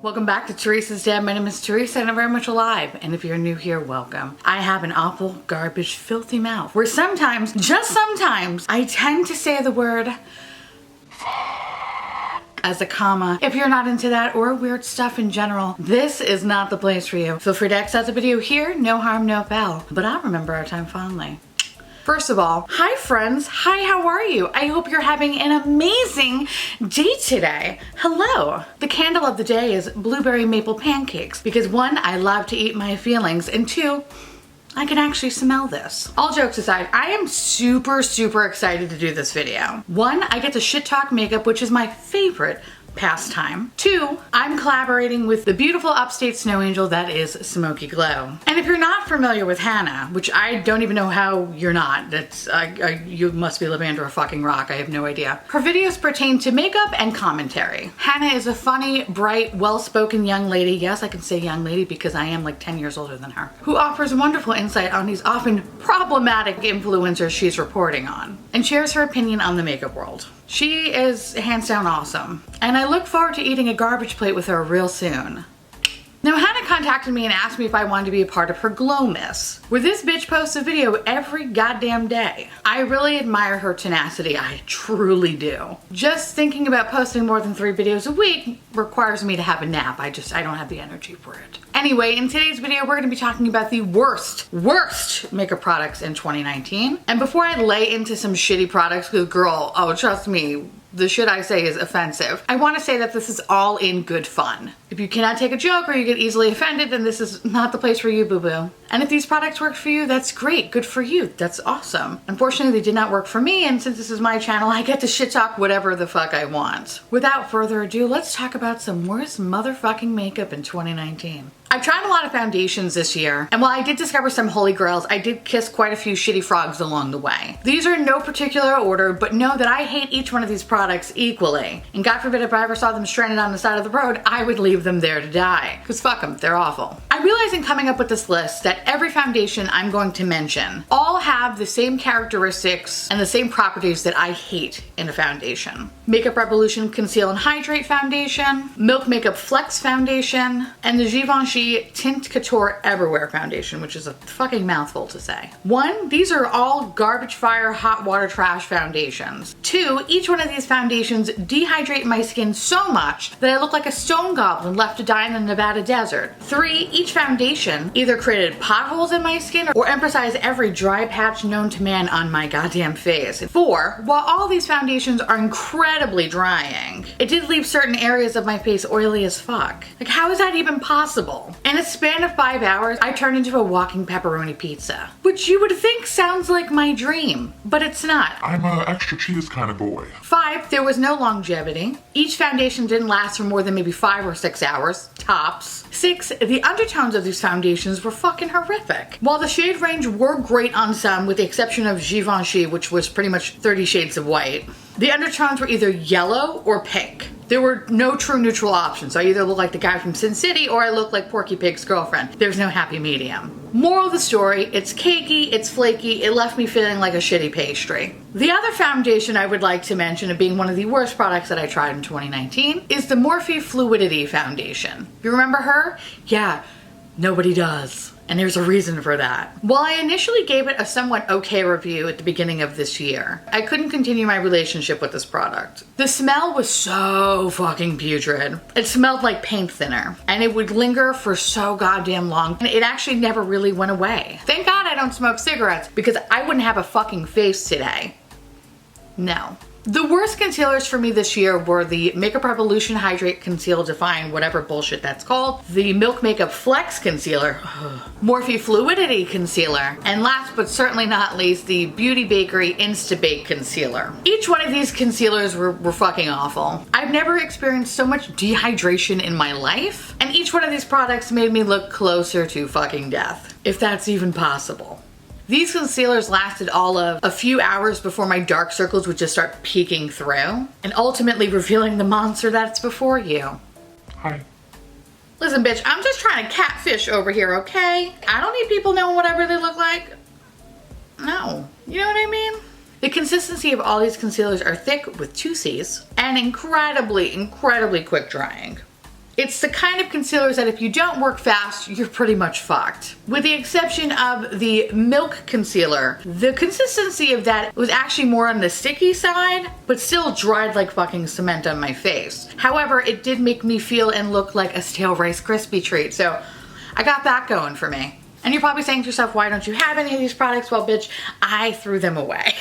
Welcome back to Theresa.is.Dead. My name is Theresa and I'm very much alive. And if you're new here, welcome. I have an awful, garbage, filthy mouth where sometimes, just sometimes, I tend to say the word as a comma. If you're not into that or weird stuff in general, this is not the place for you. Feel free to exit the video here. No harm, no foul. But I'll remember our time fondly. First of all, hi friends. Hi, how are you? I hope you're having an amazing day today. Hello. The candle of the day is blueberry maple pancakes because one, I love to eat my feelings, and two, I can actually smell this. All jokes aside, I am super excited to do this video. One, I get to shit talk makeup, which is my favorite pastime. Two, I'm collaborating with the beautiful upstate snow angel that is Smokey Glow. And if you're not familiar with Hannah, which I don't even know how you're not, that's you must be living under a fucking rock, I have no idea. Her videos pertain to makeup and commentary. Hannah is a funny, bright, well-spoken young lady, yes I can say young lady because I am like 10 years older than her, who offers wonderful insight on these often problematic influencers she's reporting on, and shares her opinion on the makeup world. She is hands down awesome, and I look forward to eating a garbage plate with her real soon. Now, Hannah contacted me and asked me if I wanted to be a part of her Glow Miss, where this bitch posts a video every goddamn day. I really admire her tenacity, I truly do. Just thinking about posting more than 3 videos a week requires me to have a nap. I don't have the energy for it. Anyway, in today's video, we're gonna be talking about the worst makeup products in 2019. And before I lay into some shitty products, because girl, oh trust me, the shit I say is offensive, I want to say that this is all in good fun. If you cannot take a joke or you get easily offended, then this is not the place for you, boo-boo. And if these products work for you, that's great. Good for you. That's awesome. Unfortunately, they did not work for me, and since this is my channel, I get to shit talk whatever the fuck I want. Without further ado, let's talk about some worst motherfucking makeup in 2019. I've tried a lot of foundations this year, and while I did discover some holy grails, I did kiss quite a few shitty frogs along the way. These are in no particular order, but know that I hate each one of these products equally. And God forbid if I ever saw them stranded on the side of the road, I would leave them there to die. Because fuck them, they're awful. I realized in coming up with this list that every foundation I'm going to mention all have the same characteristics and the same properties that I hate in a foundation. Makeup Revolution Conceal and Hydrate Foundation, Milk Makeup Flex Foundation, and the Givenchy Tint Couture Everywhere Foundation, which is a fucking mouthful to say. One, these are all garbage fire hot water trash foundations. Two, each one of these foundations dehydrate my skin so much that I look like a stone goblin left to die in the Nevada desert. Three, each foundation either created potholes in my skin or emphasized every dry patch known to man on my goddamn face. Four, while all these foundations are incredibly drying, it did leave certain areas of my face oily as fuck. Like, how is that even possible? In a span of 5 hours, I turned into a walking pepperoni pizza, which you would think sounds like my dream, but it's not. I'm a extra cheese kind of boy. 5, there was no longevity. Each foundation didn't last for more than maybe 5 or 6 hours, tops. 6, the undertones of these foundations were fucking horrific. While the shade range were great on some, with the exception of Givenchy, which was pretty much 30 shades of white, the undertones were either yellow or pink. There were no true neutral options. So I either look like the guy from Sin City or I look like Porky Pig's girlfriend. There's no happy medium. Moral of the story, it's cakey, it's flaky, it left me feeling like a shitty pastry. The other foundation I would like to mention, of being one of the worst products that I tried in 2019, is the Morphe Fluidity Foundation. You remember her? Yeah, nobody does. And there's a reason for that. While I initially gave it a somewhat okay review at the beginning of this year, I couldn't continue my relationship with this product. The smell was so fucking putrid. It smelled like paint thinner, and it would linger for so goddamn long, and it actually never really went away. Thank God I don't smoke cigarettes, because I wouldn't have a fucking face today. No. The worst concealers for me this year were the Makeup Revolution Hydrate Conceal Define, whatever bullshit that's called, the Milk Makeup Flex Concealer, Morphe Fluidity Concealer, and last but certainly not least, the Beauty Bakery Insta-Bake Concealer. Each one of these concealers were fucking awful. I've never experienced so much dehydration in my life, and each one of these products made me look closer to fucking death, if that's even possible. These concealers lasted all of a few hours before my dark circles would just start peeking through, and ultimately revealing the monster that's before you. Hi. Listen, bitch, I'm just trying to catfish over here, okay? I don't need people knowing what I really look like. No. You know what I mean? The consistency of all these concealers are thick with 2 C's and incredibly quick drying. It's the kind of concealers that if you don't work fast, you're pretty much fucked. With the exception of the Milk Concealer, the consistency of that was actually more on the sticky side, but still dried like fucking cement on my face. However, it did make me feel and look like a stale Rice Krispie treat, so I got that going for me. And you're probably saying to yourself, why don't you have any of these products? Well, bitch, I threw them away.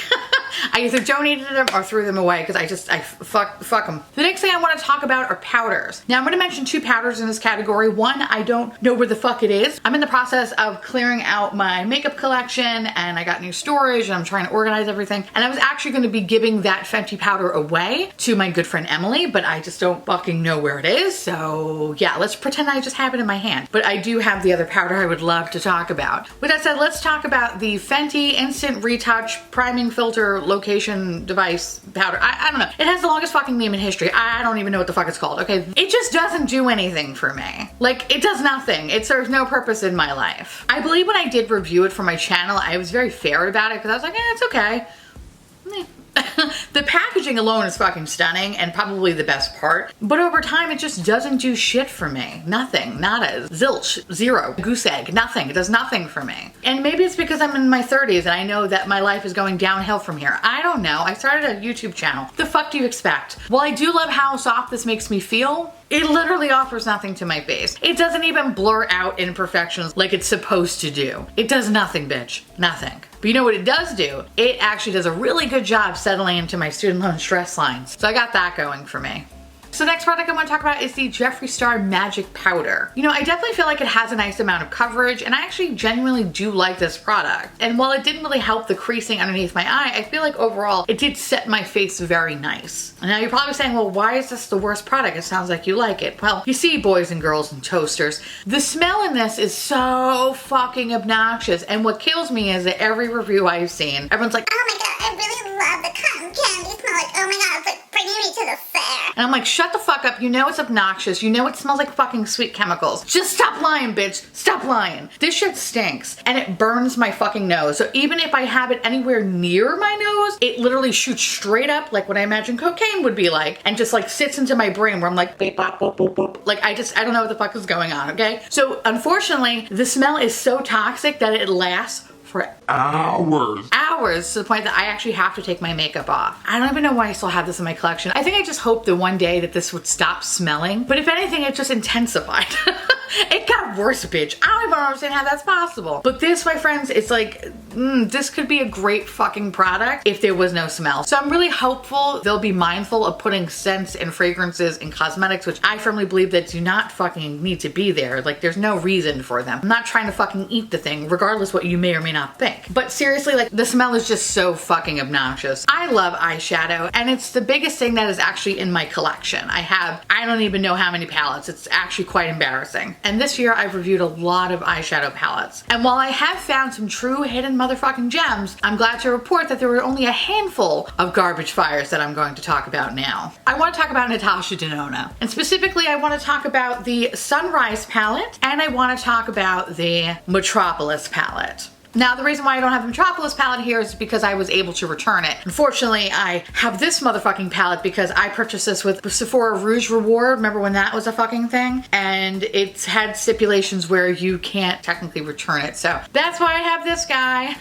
I either donated them or threw them away because fuck them. The next thing I want to talk about are powders. Now I'm going to mention 2 powders in this category. One, I don't know where the fuck it is. I'm in the process of clearing out my makeup collection and I got new storage and I'm trying to organize everything. And I was actually going to be giving that Fenty powder away to my good friend Emily, but I just don't fucking know where it is. So yeah, let's pretend I just have it in my hand. But I do have the other powder I would love to talk about. With that said, let's talk about the Fenty Instant Retouch Priming Filter Location Device Powder. I don't know. It has the longest fucking name in history. I don't even know what the fuck it's called, okay? It just doesn't do anything for me. Like, it does nothing. It serves no purpose in my life. I believe when I did review it for my channel, I was very fair about it because I was like, it's okay. The packaging alone is fucking stunning and probably the best part, but over time it just doesn't do shit for me. Nothing, nada, zilch, zero, goose egg, nothing. It does nothing for me. And maybe it's because I'm in my 30s and I know that my life is going downhill from here. I don't know. I started a YouTube channel. The fuck do you expect? While I do love how soft this makes me feel, it literally offers nothing to my face. It doesn't even blur out imperfections like it's supposed to do. It does nothing, bitch. Nothing. But you know what it does do? It actually does a really good job settling into my student loan stress lines. So I got that going for me. So the next product I want to talk about is the Jeffree Star Magic Powder. You know, I definitely feel like it has a nice amount of coverage and I actually genuinely do like this product. And while it didn't really help the creasing underneath my eye, I feel like overall it did set my face very nice. And now you're probably saying, well, why is this the worst product? It sounds like you like it. Well, you see, boys and girls and toasters, the smell in this is so fucking obnoxious. And what kills me is that every review I've seen, everyone's like, oh my God, I really love the cotton candy smell. Like, oh my God, it's like bringing me to the fair. And I'm like, shut the fuck up. You know it's obnoxious. You know it smells like fucking sweet chemicals. Just stop lying, bitch. Stop lying. This shit stinks and it burns my fucking nose. So even if I have it anywhere near my nose, it literally shoots straight up like what I imagine cocaine would be like and just like sits into my brain where I'm like, beep, bop, boop, boop, boop. Like I don't know what the fuck is going on, okay? So unfortunately, the smell is so toxic that it lasts for hours to the point that I actually have to take my makeup off. I don't even know why I still have this in my collection. I think I just hoped that one day that this would stop smelling, but if anything, it just intensified. It got worse, bitch. I don't even understand how that's possible. But this, my friends, it's like, this could be a great fucking product if there was no smell. So I'm really hopeful they'll be mindful of putting scents and fragrances in cosmetics, which I firmly believe that do not fucking need to be there. Like, there's no reason for them. I'm not trying to fucking eat the thing, regardless what you may or may not think. But seriously, like, the smell is just so fucking obnoxious. I love eyeshadow, and it's the biggest thing that is actually in my collection. I don't even know how many palettes. It's actually quite embarrassing. And this year I've reviewed a lot of eyeshadow palettes. And while I have found some true hidden motherfucking gems, I'm glad to report that there were only a handful of garbage fires that I'm going to talk about now. I want to talk about Natasha Denona. And specifically, I want to talk about the Sunrise palette, and I want to talk about the Metropolis palette. Now, the reason why I don't have the Metropolis palette here is because I was able to return it. Unfortunately, I have this motherfucking palette because I purchased this with Sephora Rouge Reward. Remember when that was a fucking thing? And it's had stipulations where you can't technically return it. So that's why I have this guy.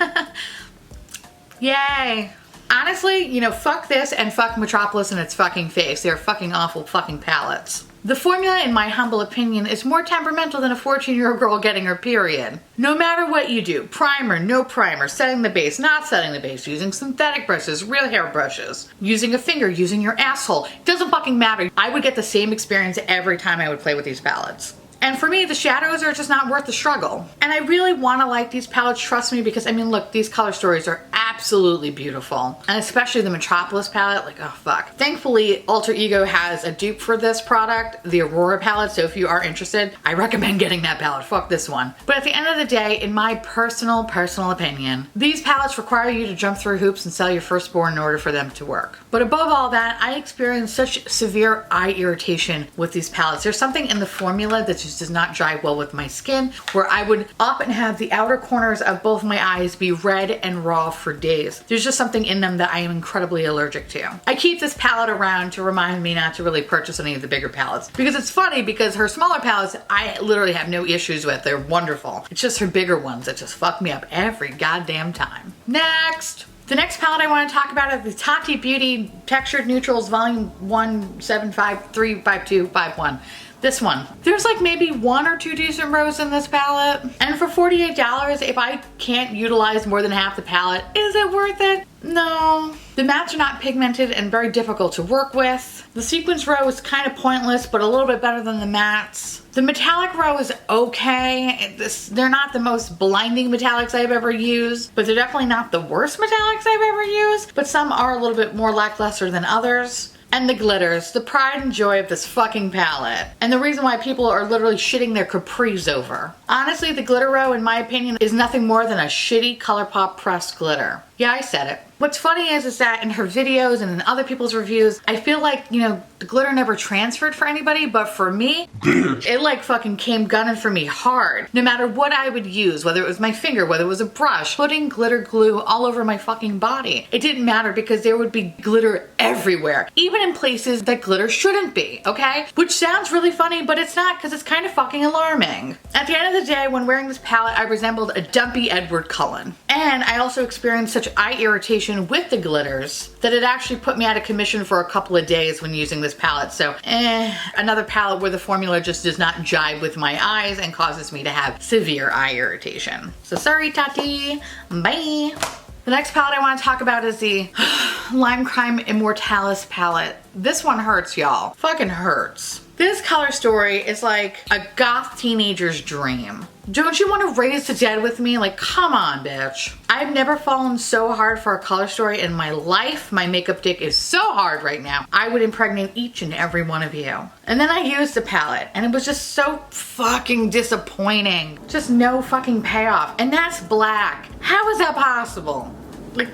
Yay. Honestly, you know, fuck this and fuck Metropolis in its fucking face. They're fucking awful fucking palettes. The formula, in my humble opinion, is more temperamental than a 14-year-old girl getting her period. No matter what you do, primer, no primer, setting the base, not setting the base, using synthetic brushes, real hair brushes, using a finger, using your asshole, it doesn't fucking matter. I would get the same experience every time I would play with these palettes. And for me, the shadows are just not worth the struggle. And I really want to like these palettes, trust me, because I mean, look, these color stories are absolutely beautiful. And especially the Metropolis palette, like, oh fuck. Thankfully, Alter Ego has a dupe for this product, the Aurora palette, so if you are interested, I recommend getting that palette. Fuck this one. But at the end of the day, in my personal opinion, these palettes require you to jump through hoops and sell your firstborn in order for them to work. But above all that, I experienced such severe eye irritation with these palettes. There's something in the formula that just does not jive well with my skin, where I would often have the outer corners of both my eyes be red and raw for days. days. There's just something in them that I am incredibly allergic to. I keep this palette around to remind me not to really purchase any of the bigger palettes. Because it's funny, because her smaller palettes, I literally have no issues with. They're wonderful. It's just her bigger ones that just fuck me up every goddamn time. Next! The next palette I want to talk about is the Taki Beauty Textured Neutrals Volume 17535251. This one. There's like maybe 1 or 2 decent rows in this palette. And for $48, if I can't utilize more than half the palette, is it worth it? No. The mattes are not pigmented and very difficult to work with. The sequence row is kind of pointless, but a little bit better than the mattes. The metallic row is okay. They're not the most blinding metallics I've ever used, but they're definitely not the worst metallics I've ever used, but some are a little bit more lackluster than others. And the glitters, the pride and joy of this fucking palette. And the reason why people are literally shitting their capris over. Honestly, the glitter row, in my opinion, is nothing more than a shitty ColourPop pressed glitter. Yeah, I said it. What's funny is that in her videos and in other people's reviews, I feel like, you know, the glitter never transferred for anybody, but for me, it like fucking came gunning for me hard. No matter what I would use, whether it was my finger, whether it was a brush, putting glitter glue all over my fucking body. It didn't matter because there would be glitter everywhere, even in places that glitter shouldn't be, okay? Which sounds really funny, but it's not, because it's kind of fucking alarming. At the end of the day, when wearing this palette, I resembled a dumpy Edward Cullen. And I also experienced such eye irritation with the glitters that it actually put me out of commission for a couple of days when using this palette. So, another palette where the formula just does not jibe with my eyes and causes me to have severe eye irritation. So sorry, Tati. Bye. The next palette I want to talk about is the Lime Crime Immortalis palette. This one hurts, y'all. Fucking hurts. This color story is like a goth teenager's dream. Don't you want to raise the dead with me? Like, come on, bitch. I've never fallen so hard for a color story in my life. My makeup dick is so hard right now. I would impregnate each and every one of you. And then I used the palette and it was just so fucking disappointing. Just no fucking payoff. And that's black. How is that possible? Like,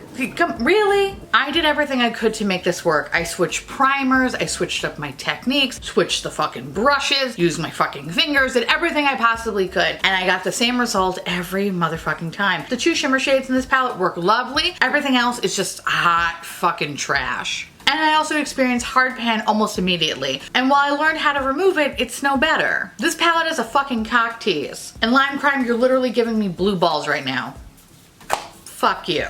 really? I did everything I could to make this work. I switched primers, I switched up my techniques, switched the fucking brushes, used my fucking fingers, did everything I possibly could, and I got the same result every motherfucking time. The 2 shimmer shades in this palette work lovely. Everything else is just hot fucking trash. And I also experienced hard pan almost immediately. And while I learned how to remove it, it's no better. This palette is a fucking cock tease. And Lime Crime, you're literally giving me blue balls right now. Fuck you.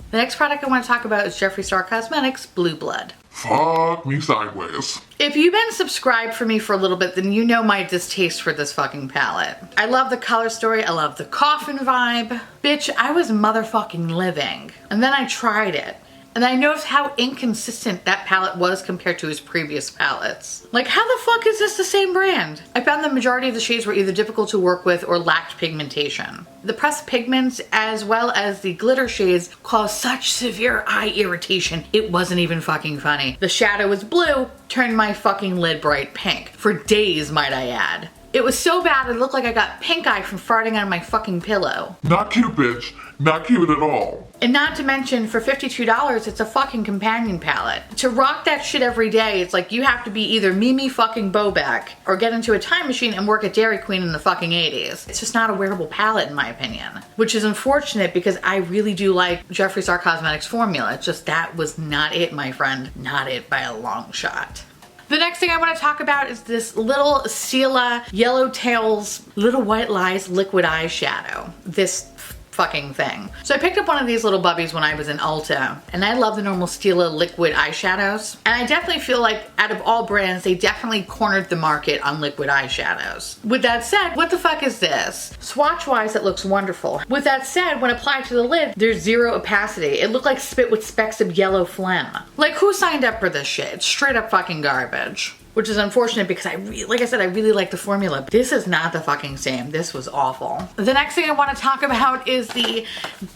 The next product I want to talk about is Jeffree Star Cosmetics Blue Blood. Fuck me sideways. If you've been subscribed for me for a little bit, then you know my distaste for this fucking palette. I love the color story, I love the coffin vibe. Bitch, I was motherfucking living. And then I tried it. And I noticed how inconsistent that palette was compared to his previous palettes. Like, how the fuck is this the same brand? I found the majority of the shades were either difficult to work with or lacked pigmentation. The pressed pigments as well as the glitter shades caused such severe eye irritation, it wasn't even fucking funny. The shadow was blue, turned my fucking lid bright pink. For days, might I add. It was so bad it looked like I got pink eye from farting on my fucking pillow. Not cute, bitch. Not cute at all. And not to mention, for $52, it's a fucking companion palette. To rock that shit every day, it's like you have to be either Mimi fucking Bobek or get into a time machine and work at Dairy Queen in the fucking 80s. It's just not a wearable palette in my opinion. Which is unfortunate because I really do like Jeffree Star Cosmetics formula. It's just that was not it, my friend. Not it by a long shot. The next thing I want to talk about is this little Stila Yellowtails Little White Lies Liquid Eyeshadow. This fucking thing. So I picked up one of these little bubbies when I was in Ulta, and I love the normal Stila liquid eyeshadows. And I definitely feel like out of all brands, they definitely cornered the market on liquid eyeshadows. With that said, what the fuck is this? Swatch-wise, it looks wonderful. With that said, when applied to the lid, there's zero opacity. It looked like spit with specks of yellow phlegm. Like, who signed up for this shit? It's straight up fucking garbage. Which is unfortunate because like I said, I really like the formula. This is not the fucking same. This was awful. The next thing I want to talk about is the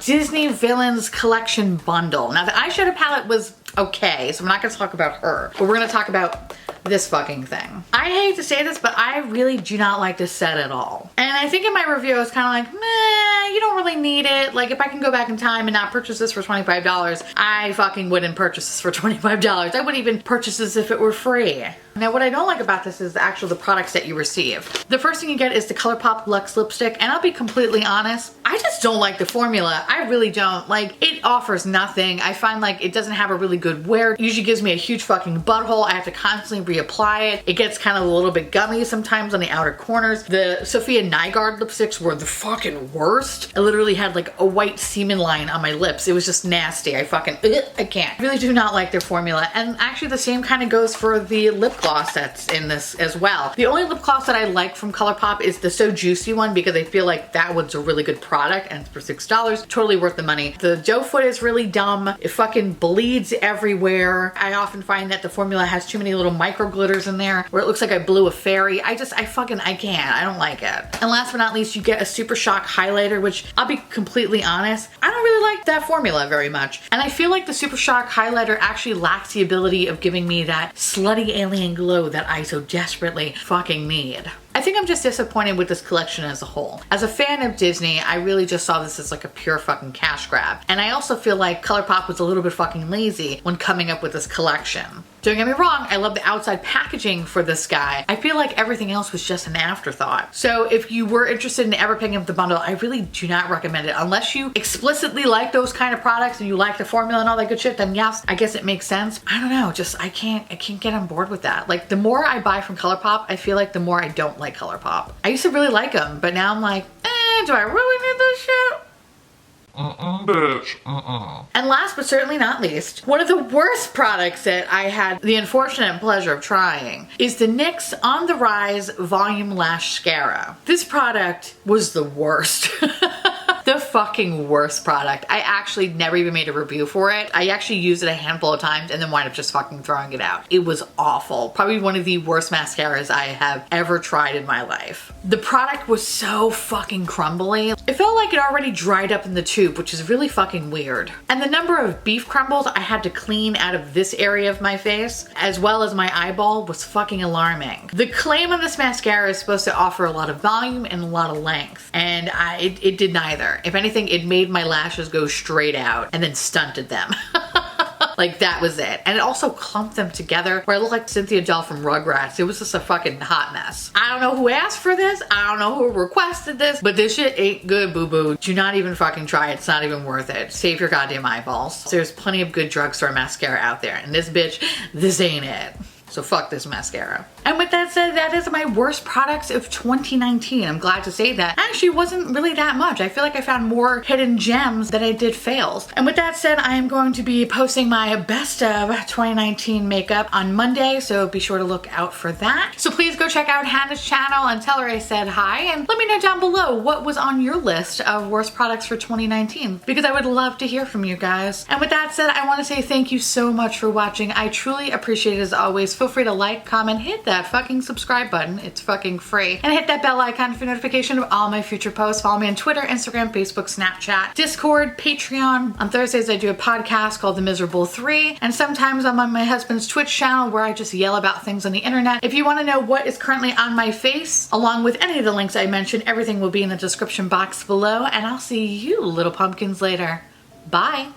Disney Villains Collection Bundle. Now the eyeshadow palette was okay, so I'm not going to talk about her. But we're going to talk about this fucking thing. I hate to say this, but I really do not like this set at all. And I think in my review I was kind of like, meh, you don't really need it. Like, if I can go back in time and not purchase this for $25, I fucking wouldn't purchase this for $25. I wouldn't even purchase this if it were free. Now what I don't like about this is the products that you receive. The first thing you get is the ColourPop Luxe lipstick, and I'll be completely honest, I just don't like the formula. I really don't. Like, it offers nothing. I find like it doesn't have a really good wear. It usually gives me a huge fucking butthole. I have to constantly reapply it. It gets kind of a little bit gummy sometimes on the outer corners. The Sophia Nygaard lipsticks were the fucking worst. I literally had like a white semen line on my lips. It was just nasty. I can't. I really do not like their formula. And actually the same kind of goes for the lip gloss that's in this as well. The only lip gloss that I like from ColourPop is the So Juicy one, because I feel like that one's a really good product, and it's for $6. Totally worth the money. The doe foot is really dumb. It fucking bleeds everywhere. I often find that the formula has too many little micro glitters in there where it looks like I blew a fairy. I can't. I don't like it. And last but not least, you get a Super Shock highlighter, which I'll be completely honest, I don't really like that formula very much. And I feel like the Super Shock highlighter actually lacks the ability of giving me that slutty alien glow that I so desperately fucking need. I think I'm just disappointed with this collection as a whole. As a fan of Disney, I really just saw this as like a pure fucking cash grab. And I also feel like ColourPop was a little bit fucking lazy when coming up with this collection. Don't get me wrong, I love the outside packaging for this guy. I feel like everything else was just an afterthought. So if you were interested in ever picking up the bundle, I really do not recommend it. Unless you explicitly like those kind of products and you like the formula and all that good shit, then yes, I guess it makes sense. I don't know, just I can't get on board with that. Like, the more I buy from ColourPop, I feel like the more I don't like ColourPop. I used to really like them, but now I'm like, do I really need this shit? Bitch. And last but certainly not least, one of the worst products that I had the unfortunate pleasure of trying is the NYX On The Rise Volume Lash Mascara. This product was the worst. The fucking worst product. I actually never even made a review for it. I actually used it a handful of times and then wound up just fucking throwing it out. It was awful. Probably one of the worst mascaras I have ever tried in my life. The product was so fucking crumbly. It felt like it already dried up in the tube, which is really fucking weird. And the number of beef crumbles I had to clean out of this area of my face, as well as my eyeball, was fucking alarming. The claim of this mascara is supposed to offer a lot of volume and a lot of length, and it did neither. If anything, it made my lashes go straight out and then stunted them. Like, that was it. And it also clumped them together where I looked like Cynthia Dell from Rugrats. It was just a fucking hot mess. I don't know who asked for this. I don't know who requested this, but this shit ain't good, boo-boo. Do not even fucking try it. It's not even worth it. Save your goddamn eyeballs. There's plenty of good drugstore mascara out there, and this bitch, this ain't it. So fuck this mascara. And with that said, that is my worst products of 2019. I'm glad to say that. Actually, it wasn't really that much. I feel like I found more hidden gems than I did fails. And with that said, I am going to be posting my best of 2019 makeup on Monday, so be sure to look out for that. So please go check out Hannah's channel and tell her I said hi, and let me know down below what was on your list of worst products for 2019, because I would love to hear from you guys. And with that said, I want to say thank you so much for watching. I truly appreciate it as always. Feel free to like, comment, hit that fucking subscribe button. It's fucking free. And hit that bell icon for notification of all my future posts. Follow me on Twitter, Instagram, Facebook, Snapchat, Discord, Patreon. On Thursdays, I do a podcast called The Miserable 3. And sometimes I'm on my husband's Twitch channel where I just yell about things on the internet. If you want to know what is currently on my face, along with any of the links I mentioned, everything will be in the description box below. And I'll see you little pumpkins later. Bye.